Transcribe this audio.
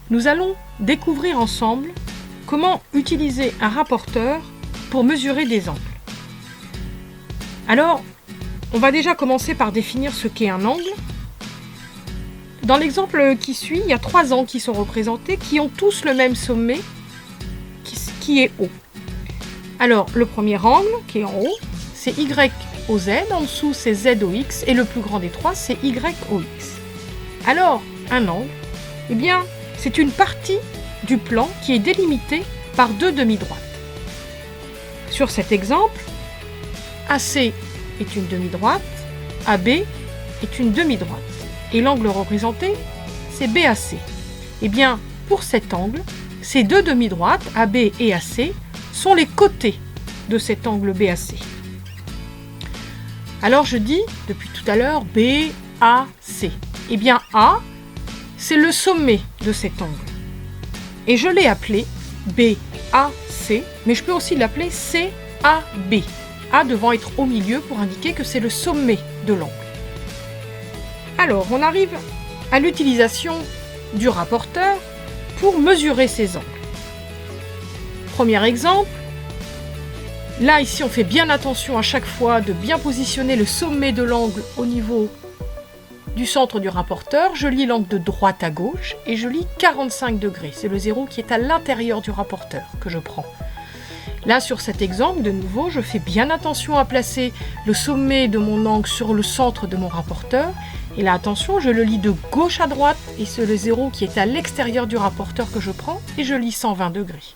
nous allons découvrir ensemble comment utiliser un rapporteur pour mesurer des angles. Alors, on va déjà commencer par définir ce qu'est un angle. Dans l'exemple qui suit, il y a 3 angles qui sont représentés, qui ont tous le même sommet, qui est haut. Alors, le premier angle, qui est en haut, c'est YOZ, en dessous c'est ZOX, et le plus grand des 3, c'est YOX. Alors, un angle, eh bien, c'est une partie du plan qui est délimitée par 2 demi-droites. Sur cet exemple, AC est une demi-droite, AB est une demi-droite, et l'angle représenté, c'est BAC. Eh bien, pour cet angle, ces 2 demi-droites, AB et AC, sont les côtés de cet angle BAC. Alors je dis, depuis tout à l'heure, BAC. Eh bien, A, c'est le sommet de cet angle. Et je l'ai appelé BAC, mais je peux aussi l'appeler CAB. A devant être au milieu pour indiquer que c'est le sommet de l'angle. Alors, on arrive à l'utilisation du rapporteur pour mesurer ces angles. Premier exemple. Là, ici, on fait bien attention à chaque fois de bien positionner le sommet de l'angle au niveau du centre du rapporteur. Je lis l'angle de droite à gauche et je lis 45 degrés. C'est le 0 qui est à l'intérieur du rapporteur que je prends. Là, sur cet exemple, de nouveau, je fais bien attention à placer le sommet de mon angle sur le centre de mon rapporteur. Et là, attention, je le lis de gauche à droite et c'est le 0 qui est à l'extérieur du rapporteur que je prends et je lis 120 degrés.